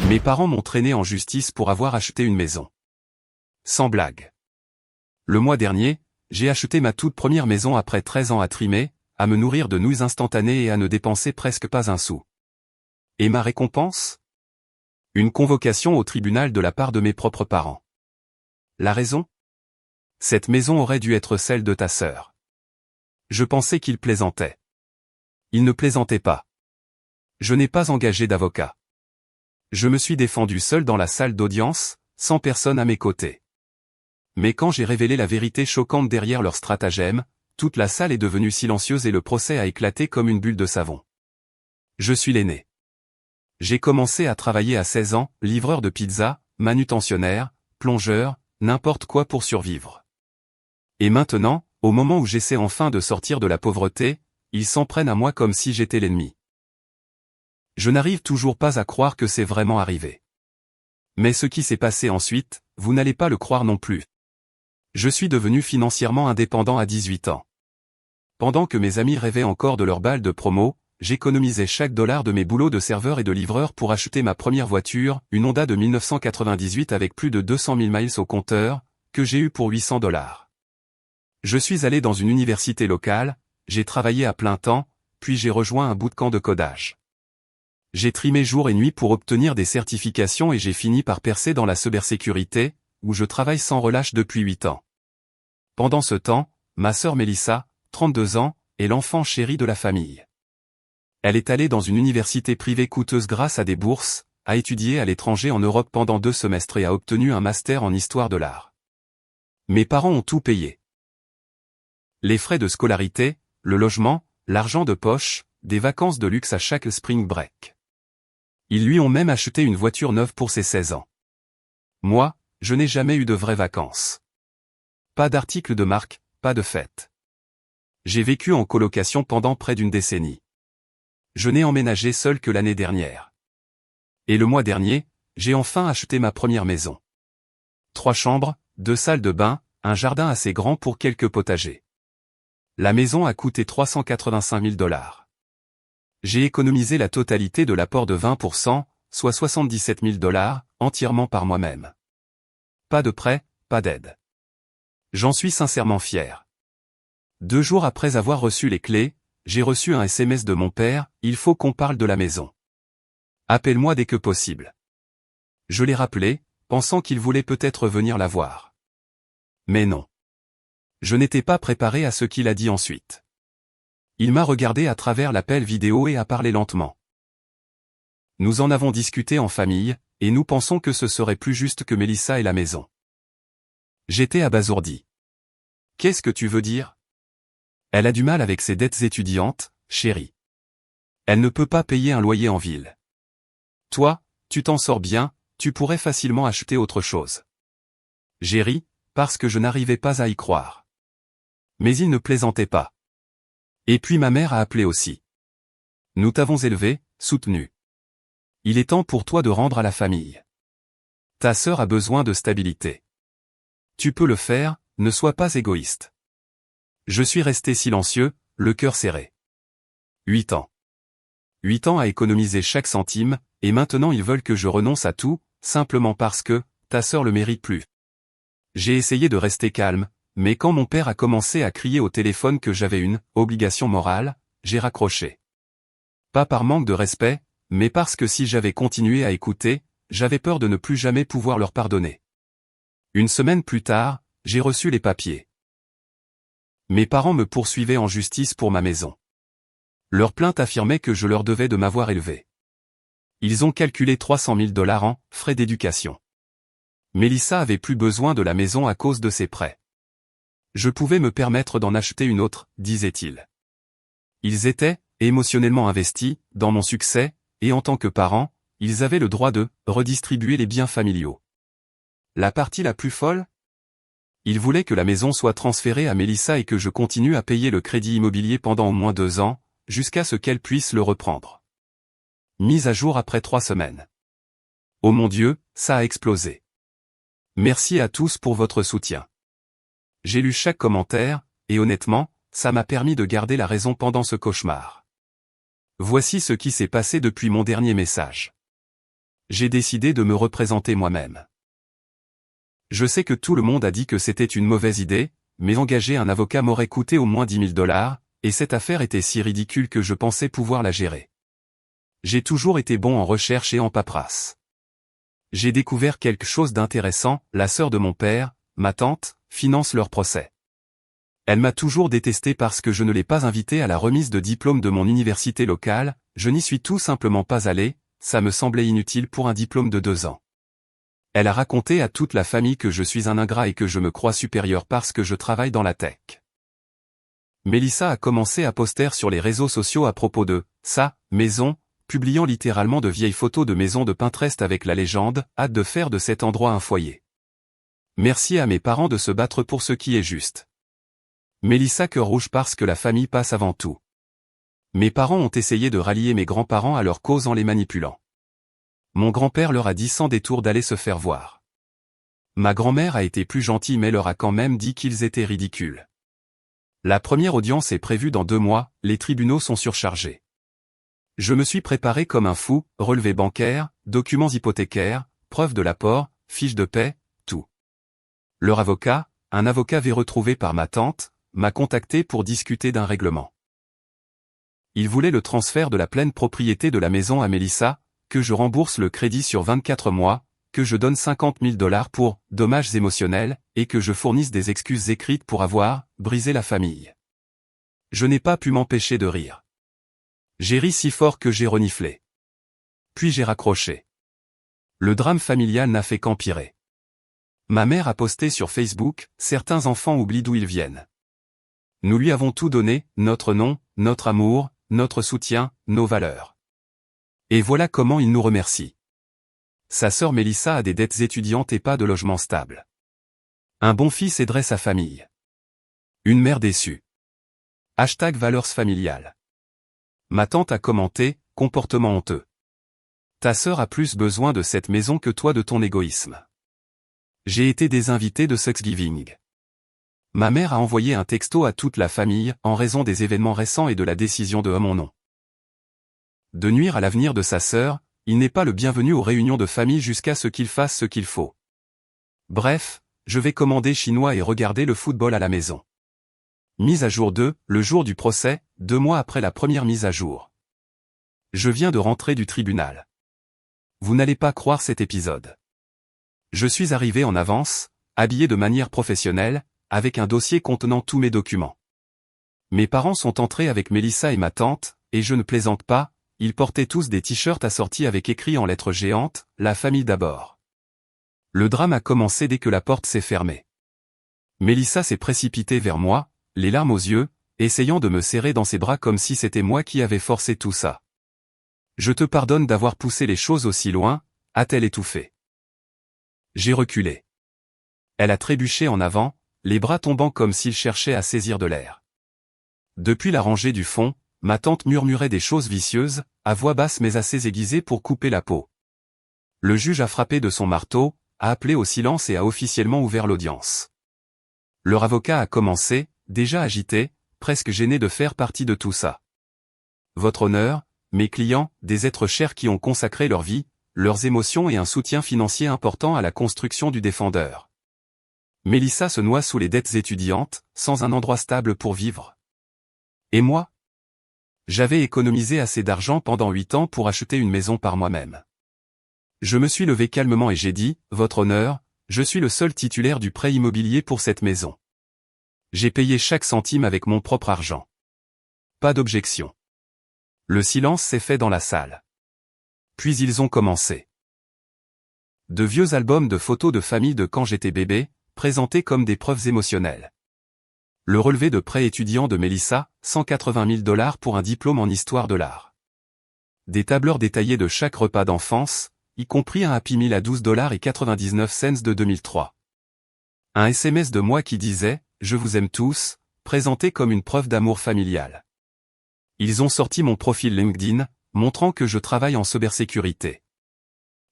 Mes parents m'ont traîné en justice pour avoir acheté une maison. Sans blague. Le mois dernier, j'ai acheté ma toute première maison après 13 ans à trimer, à me nourrir de nouilles instantanées et à ne dépenser presque pas un sou. Et ma récompense? Une convocation au tribunal de la part de mes propres parents. La raison? Cette maison aurait dû être celle de ta sœur. Je pensais qu'il plaisantait. Il ne plaisantait pas. Je n'ai pas engagé d'avocat. Je me suis défendu seul dans la salle d'audience, sans personne à mes côtés. Mais quand j'ai révélé la vérité choquante derrière leur stratagème, toute la salle est devenue silencieuse et le procès a éclaté comme une bulle de savon. Je suis l'aîné. J'ai commencé à travailler à 16 ans, livreur de pizza, manutentionnaire, plongeur, n'importe quoi pour survivre. Et maintenant, au moment où j'essaie enfin de sortir de la pauvreté, ils s'en prennent à moi comme si j'étais l'ennemi. Je n'arrive toujours pas à croire que c'est vraiment arrivé. Mais ce qui s'est passé ensuite, vous n'allez pas le croire non plus. Je suis devenu financièrement indépendant à 18 ans. Pendant que mes amis rêvaient encore de leur balle de promo, j'économisais chaque dollar de mes boulots de serveur et de livreur pour acheter ma première voiture, une Honda de 1998 avec plus de 200 000 miles au compteur, que j'ai eue pour 800 $. Je suis allé dans une université locale, j'ai travaillé à plein temps, puis j'ai rejoint un bootcamp de codage. J'ai trimé jour et nuit pour obtenir des certifications et j'ai fini par percer dans la cybersécurité, où je travaille sans relâche depuis 8 ans. Pendant ce temps, ma sœur Mélissa, 32 ans, est l'enfant chéri de la famille. Elle est allée dans une université privée coûteuse grâce à des bourses, a étudié à l'étranger en Europe pendant 2 semestres et a obtenu un master en histoire de l'art. Mes parents ont tout payé. Les frais de scolarité, le logement, l'argent de poche, des vacances de luxe à chaque spring break. Ils lui ont même acheté une voiture neuve pour ses 16 ans. Moi, je n'ai jamais eu de vraies vacances. Pas d'articles de marque, pas de fête. J'ai vécu en colocation pendant près d'une décennie. Je n'ai emménagé seul que l'année dernière. Et le mois dernier, j'ai enfin acheté ma première maison. 3 chambres, 2 salles de bain, un jardin assez grand pour quelques potagers. La maison a coûté 385 000 $. J'ai économisé la totalité de l'apport de 20%, soit 77 000 $, entièrement par moi-même. Pas de prêt, pas d'aide. J'en suis sincèrement fier. 2 jours après avoir reçu les clés, j'ai reçu un SMS de mon père, il faut qu'on parle de la maison. Appelle-moi dès que possible. Je l'ai rappelé, pensant qu'il voulait peut-être venir la voir. Mais non. Je n'étais pas préparé à ce qu'il a dit ensuite. Il m'a regardé à travers l'appel vidéo et a parlé lentement. Nous en avons discuté en famille, et nous pensons que ce serait plus juste que Mélissa ait la maison. J'étais abasourdi. Qu'est-ce que tu veux dire? Elle a du mal avec ses dettes étudiantes, chérie. Elle ne peut pas payer un loyer en ville. Toi, tu t'en sors bien, tu pourrais facilement acheter autre chose. J'ai ri, parce que je n'arrivais pas à y croire. Mais il ne plaisantait pas. Et puis ma mère a appelé aussi. Nous t'avons élevé, soutenu. Il est temps pour toi de rendre à la famille. Ta sœur a besoin de stabilité. Tu peux le faire, ne sois pas égoïste. Je suis resté silencieux, le cœur serré. 8 ans. 8 ans à économiser chaque centime, et maintenant ils veulent que je renonce à tout, simplement parce que, ta sœur le mérite plus. J'ai essayé de rester calme, mais quand mon père a commencé à crier au téléphone que j'avais une obligation morale, j'ai raccroché. Pas par manque de respect, mais parce que si j'avais continué à écouter, j'avais peur de ne plus jamais pouvoir leur pardonner. Une semaine plus tard, j'ai reçu les papiers. Mes parents me poursuivaient en justice pour ma maison. Leur plainte affirmait que je leur devais de m'avoir élevé. Ils ont calculé 300 000 $ en frais d'éducation. Mélissa avait plus besoin de la maison à cause de ses prêts. Je pouvais me permettre d'en acheter une autre, disait-il. Ils étaient, émotionnellement investis, dans mon succès, et en tant que parents, ils avaient le droit de redistribuer les biens familiaux. La partie la plus folle? Ils voulaient que la maison soit transférée à Mélissa et que je continue à payer le crédit immobilier pendant au moins 2 ans, jusqu'à ce qu'elle puisse le reprendre. Mise à jour après 3 semaines. Oh mon Dieu, ça a explosé. Merci à tous pour votre soutien. J'ai lu chaque commentaire, et honnêtement, ça m'a permis de garder la raison pendant ce cauchemar. Voici ce qui s'est passé depuis mon dernier message. J'ai décidé de me représenter moi-même. Je sais que tout le monde a dit que c'était une mauvaise idée, mais engager un avocat m'aurait coûté au moins 10 000 $, et cette affaire était si ridicule que je pensais pouvoir la gérer. J'ai toujours été bon en recherche et en paperasse. J'ai découvert quelque chose d'intéressant, la sœur de mon père, ma tante, finance leur procès. Elle m'a toujours détesté parce que je ne l'ai pas invitée à la remise de diplôme de mon université locale, je n'y suis tout simplement pas allé, ça me semblait inutile pour un diplôme de 2 ans. Elle a raconté à toute la famille que je suis un ingrat et que je me crois supérieur parce que je travaille dans la tech. Mélissa a commencé à poster sur les réseaux sociaux à propos de sa maison, publiant littéralement de vieilles photos de maisons de Pinterest avec la légende « Hâte de faire de cet endroit un foyer ». Merci à mes parents de se battre pour ce qui est juste. Mélissa cœur rouge parce que la famille passe avant tout. Mes parents ont essayé de rallier mes grands-parents à leur cause en les manipulant. Mon grand-père leur a dit sans détour d'aller se faire voir. Ma grand-mère a été plus gentille mais leur a quand même dit qu'ils étaient ridicules. La première audience est prévue dans 2 mois, les tribunaux sont surchargés. Je me suis préparé comme un fou, relevés bancaires, documents hypothécaires, preuves de l'apport, fiches de paie, tout. Leur avocat, un avocat retrouvé par ma tante, m'a contacté pour discuter d'un règlement. Il voulait le transfert de la pleine propriété de la maison à Mélissa, que je rembourse le crédit sur 24 mois, que je donne 50 000 $ pour dommages émotionnels, et que je fournisse des excuses écrites pour avoir brisé la famille. Je n'ai pas pu m'empêcher de rire. J'ai ri si fort que j'ai reniflé. Puis j'ai raccroché. Le drame familial n'a fait qu'empirer. Ma mère a posté sur Facebook, certains enfants oublient d'où ils viennent. Nous lui avons tout donné, notre nom, notre amour, notre soutien, nos valeurs. Et voilà comment il nous remercie. Sa sœur Mélissa a des dettes étudiantes et pas de logement stable. Un bon fils aiderait sa famille. Une mère déçue. #valeurs familiales. Ma tante a commenté, comportement honteux. Ta sœur a plus besoin de cette maison que toi de ton égoïsme. J'ai été désinvité de Thanksgiving. Ma mère a envoyé un texto à toute la famille en raison des événements récents et de la décision de mon nom. De nuire à l'avenir de sa sœur, il n'est pas le bienvenu aux réunions de famille jusqu'à ce qu'il fasse ce qu'il faut. Bref, je vais commander chinois et regarder le football à la maison. Mise à jour 2, le jour du procès, 2 mois après la première mise à jour. Je viens de rentrer du tribunal. Vous n'allez pas croire cet épisode. Je suis arrivé en avance, habillé de manière professionnelle, avec un dossier contenant tous mes documents. Mes parents sont entrés avec Mélissa et ma tante, et je ne plaisante pas, ils portaient tous des t-shirts assortis avec écrit en lettres géantes, la famille d'abord. Le drame a commencé dès que la porte s'est fermée. Mélissa s'est précipitée vers moi, les larmes aux yeux, essayant de me serrer dans ses bras comme si c'était moi qui avais forcé tout ça. Je te pardonne d'avoir poussé les choses aussi loin, a-t-elle étouffé. J'ai reculé. Elle a trébuché en avant, les bras tombant comme s'il cherchait à saisir de l'air. Depuis la rangée du fond, ma tante murmurait des choses vicieuses, à voix basse mais assez aiguisée pour couper la peau. Le juge a frappé de son marteau, a appelé au silence et a officiellement ouvert l'audience. Leur avocat a commencé, déjà agité, presque gêné de faire partie de tout ça. Votre honneur, mes clients, des êtres chers qui ont consacré leur vie, leurs émotions et un soutien financier important à la construction du défendeur. Mélissa se noie sous les dettes étudiantes, sans un endroit stable pour vivre. Et moi? J'avais économisé assez d'argent pendant 8 ans pour acheter une maison par moi-même. Je me suis levé calmement et j'ai dit, votre honneur, je suis le seul titulaire du prêt immobilier pour cette maison. J'ai payé chaque centime avec mon propre argent. Pas d'objection. Le silence s'est fait dans la salle. Puis ils ont commencé. De vieux albums de photos de famille de quand j'étais bébé, présentés comme des preuves émotionnelles. Le relevé de prêt étudiant de Mélissa, 180 000 $ pour un diplôme en histoire de l'art. Des tableurs détaillés de chaque repas d'enfance, y compris un Happy Meal à 12,99 $ de 2003. Un SMS de moi qui disait « Je vous aime tous », présenté comme une preuve d'amour familial. Ils ont sorti mon profil LinkedIn, montrant que je travaille en cybersécurité.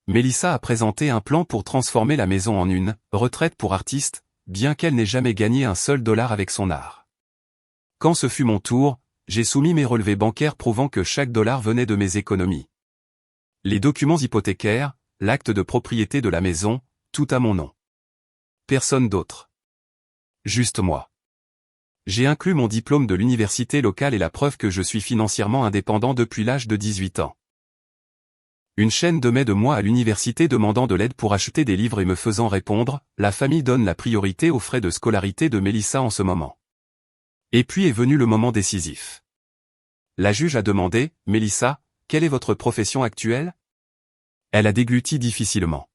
Mélissa a présenté un plan pour transformer la maison en une retraite pour artistes, bien qu'elle n'ait jamais gagné un seul dollar avec son art. Quand ce fut mon tour, j'ai soumis mes relevés bancaires prouvant que chaque dollar venait de mes économies. Les documents hypothécaires, l'acte de propriété de la maison, tout à mon nom. Personne d'autre. Juste moi. J'ai inclus mon diplôme de l'université locale et la preuve que je suis financièrement indépendant depuis l'âge de 18 ans. Une chaîne de mai de moi à l'université demandant de l'aide pour acheter des livres et me faisant répondre, la famille donne la priorité aux frais de scolarité de Mélissa en ce moment. Et puis est venu le moment décisif. La juge a demandé, Mélissa, quelle est votre profession actuelle? Elle a dégluti difficilement.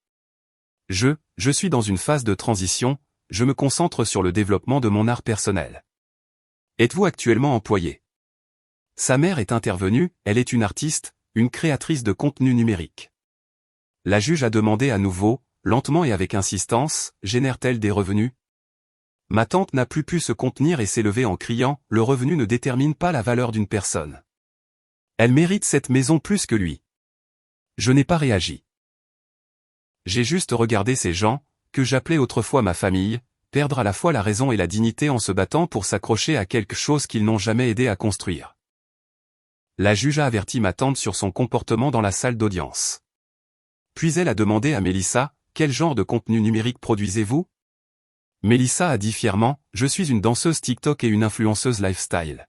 Je suis dans une phase de transition, je me concentre sur le développement de mon art personnel. Êtes-vous actuellement employé? Sa mère est intervenue, elle est une artiste, une créatrice de contenu numérique. La juge a demandé à nouveau, lentement et avec insistance, génère-t-elle des revenus? Ma tante n'a plus pu se contenir et s'est levée en criant, le revenu ne détermine pas la valeur d'une personne. Elle mérite cette maison plus que lui. Je n'ai pas réagi. J'ai juste regardé ces gens, que j'appelais autrefois ma famille, perdre à la fois la raison et la dignité en se battant pour s'accrocher à quelque chose qu'ils n'ont jamais aidé à construire. La juge a averti ma tante sur son comportement dans la salle d'audience. Puis elle a demandé à Mélissa, quel genre de contenu numérique produisez-vous? Mélissa a dit fièrement, je suis une danseuse TikTok et une influenceuse lifestyle.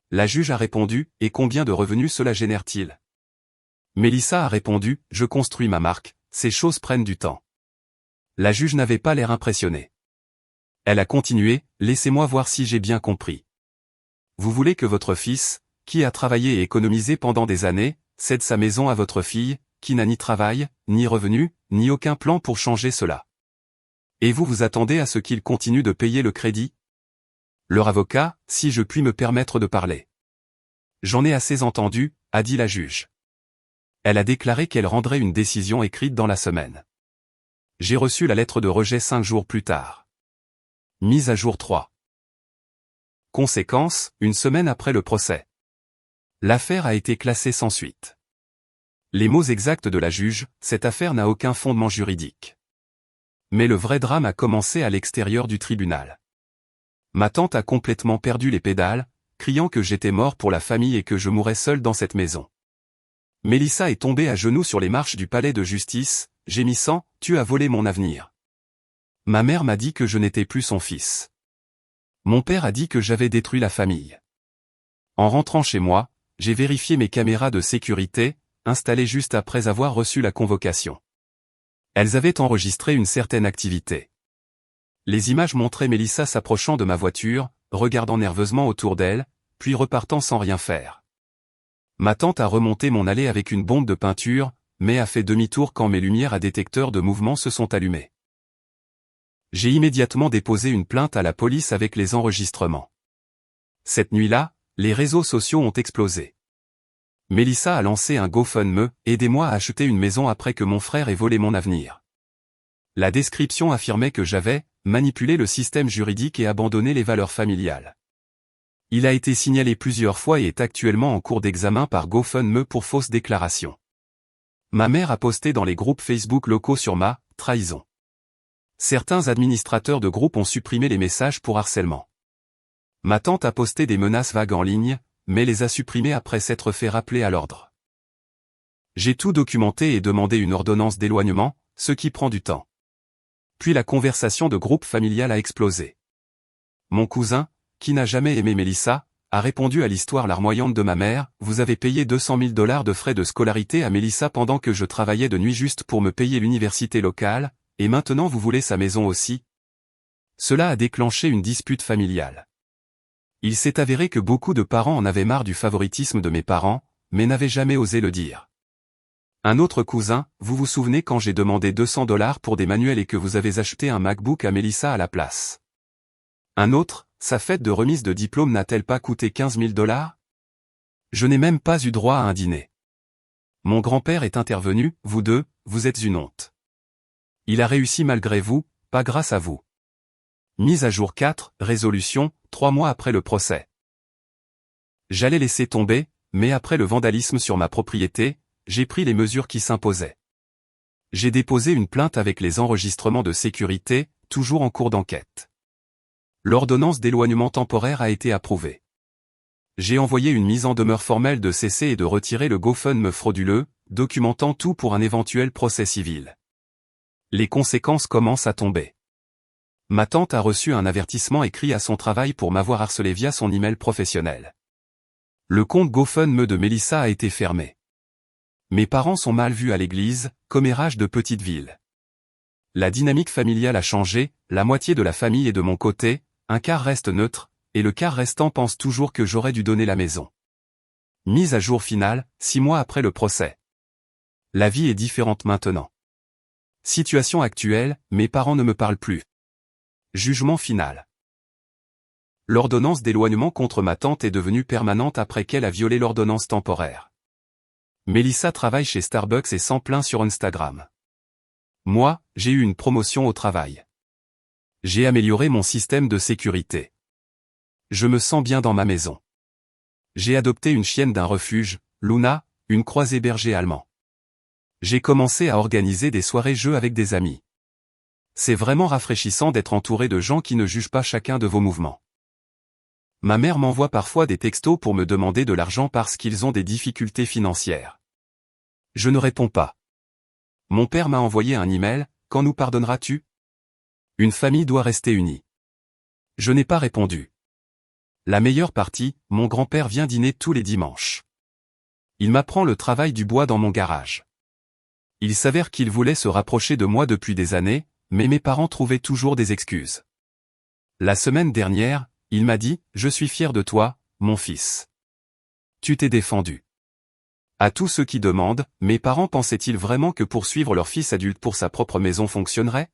La juge a répondu, et combien de revenus cela génère-t-il? Mélissa a répondu, je construis ma marque, ces choses prennent du temps. La juge n'avait pas l'air impressionnée. Elle a continué, laissez-moi voir si j'ai bien compris. Vous voulez que votre fils, qui a travaillé et économisé pendant des années, cède sa maison à votre fille, qui n'a ni travail, ni revenu, ni aucun plan pour changer cela. Et vous vous attendez à ce qu'il continue de payer le crédit? Leur avocat, si je puis me permettre de parler. J'en ai assez entendu, a dit la juge. Elle a déclaré qu'elle rendrait une décision écrite dans la semaine. J'ai reçu la lettre de rejet 5 jours plus tard. Mise à jour 3. Conséquence, une semaine après le procès. L'affaire a été classée sans suite. Les mots exacts de la juge, cette affaire n'a aucun fondement juridique. Mais le vrai drame a commencé à l'extérieur du tribunal. Ma tante a complètement perdu les pédales, criant que j'étais mort pour la famille et que je mourrais seul dans cette maison. Mélissa est tombée à genoux sur les marches du palais de justice, gémissant, tu as volé mon avenir. Ma mère m'a dit que je n'étais plus son fils. Mon père a dit que j'avais détruit la famille. En rentrant chez moi, j'ai vérifié mes caméras de sécurité, installées juste après avoir reçu la convocation. Elles avaient enregistré une certaine activité. Les images montraient Mélissa s'approchant de ma voiture, regardant nerveusement autour d'elle, puis repartant sans rien faire. Ma tante a remonté mon allée avec une bombe de peinture, mais a fait demi-tour quand mes lumières à détecteur de mouvement se sont allumées. J'ai immédiatement déposé une plainte à la police avec les enregistrements. Cette nuit-là, les réseaux sociaux ont explosé. Mélissa a lancé un GoFundMe, aidez-moi à acheter une maison après que mon frère ait volé mon avenir. La description affirmait que j'avais manipulé le système juridique et abandonné les valeurs familiales. Il a été signalé plusieurs fois et est actuellement en cours d'examen par GoFundMe pour fausse déclaration. Ma mère a posté dans les groupes Facebook locaux sur ma trahison. Certains administrateurs de groupes ont supprimé les messages pour harcèlement. Ma tante a posté des menaces vagues en ligne, mais les a supprimées après s'être fait rappeler à l'ordre. J'ai tout documenté et demandé une ordonnance d'éloignement, ce qui prend du temps. Puis la conversation de groupe familial a explosé. Mon cousin, qui n'a jamais aimé Mélissa, a répondu à l'histoire larmoyante de ma mère, vous avez payé 200 000 $ de frais de scolarité à Mélissa pendant que je travaillais de nuit juste pour me payer l'université locale, et maintenant vous voulez sa maison aussi? Cela a déclenché une dispute familiale. Il s'est avéré que beaucoup de parents en avaient marre du favoritisme de mes parents, mais n'avaient jamais osé le dire. Un autre cousin, vous vous souvenez quand j'ai demandé 200 $ pour des manuels et que vous avez acheté un MacBook à Mélissa à la place? Un autre, sa fête de remise de diplôme n'a-t-elle pas coûté 15 000 $? Je n'ai même pas eu droit à un dîner. Mon grand-père est intervenu, vous deux, vous êtes une honte. Il a réussi malgré vous, pas grâce à vous. Mise à jour 4, résolution, 3 mois après le procès. J'allais laisser tomber, mais après le vandalisme sur ma propriété, j'ai pris les mesures qui s'imposaient. J'ai déposé une plainte avec les enregistrements de sécurité, toujours en cours d'enquête. L'ordonnance d'éloignement temporaire a été approuvée. J'ai envoyé une mise en demeure formelle de cesser et de retirer le GoFundMe frauduleux, documentant tout pour un éventuel procès civil. Les conséquences commencent à tomber. Ma tante a reçu un avertissement écrit à son travail pour m'avoir harcelé via son email professionnel. Le compte GoFundMe de Mélissa a été fermé. Mes parents sont mal vus à l'église, commérage de petite ville. La dynamique familiale a changé, la moitié de la famille est de mon côté, un quart reste neutre, et le quart restant pense toujours que j'aurais dû donner la maison. Mise à jour finale, 6 mois après le procès. La vie est différente maintenant. Situation actuelle, mes parents ne me parlent plus. Jugement final. L'ordonnance d'éloignement contre ma tante est devenue permanente après qu'elle a violé l'ordonnance temporaire. Mélissa travaille chez Starbucks et s'en plaint sur Instagram. Moi, j'ai eu une promotion au travail. J'ai amélioré mon système de sécurité. Je me sens bien dans ma maison. J'ai adopté une chienne d'un refuge, Luna, une croisée berger allemand. J'ai commencé à organiser des soirées-jeux avec des amis. C'est vraiment rafraîchissant d'être entouré de gens qui ne jugent pas chacun de vos mouvements. Ma mère m'envoie parfois des textos pour me demander de l'argent parce qu'ils ont des difficultés financières. Je ne réponds pas. Mon père m'a envoyé un email, « Quand nous pardonneras-tu ? Une famille doit rester unie. » Je n'ai pas répondu. La meilleure partie, mon grand-père vient dîner tous les dimanches. Il m'apprend le travail du bois dans mon garage. Il s'avère qu'il voulait se rapprocher de moi depuis des années, mais mes parents trouvaient toujours des excuses. La semaine dernière, il m'a dit « Je suis fier de toi, mon fils. Tu t'es défendu. » À tous ceux qui demandent, mes parents pensaient-ils vraiment que poursuivre leur fils adulte pour sa propre maison fonctionnerait ?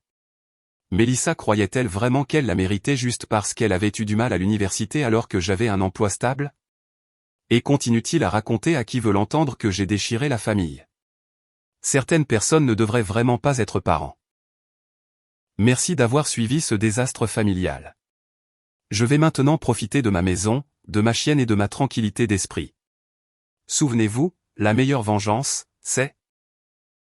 Mélissa croyait-elle vraiment qu'elle la méritait juste parce qu'elle avait eu du mal à l'université alors que j'avais un emploi stable ? Et continue-t-il à raconter à qui veut l'entendre que j'ai déchiré la famille ? Certaines personnes ne devraient vraiment pas être parents. Merci d'avoir suivi ce désastre familial. Je vais maintenant profiter de ma maison, de ma chienne et de ma tranquillité d'esprit. Souvenez-vous, la meilleure vengeance, c'est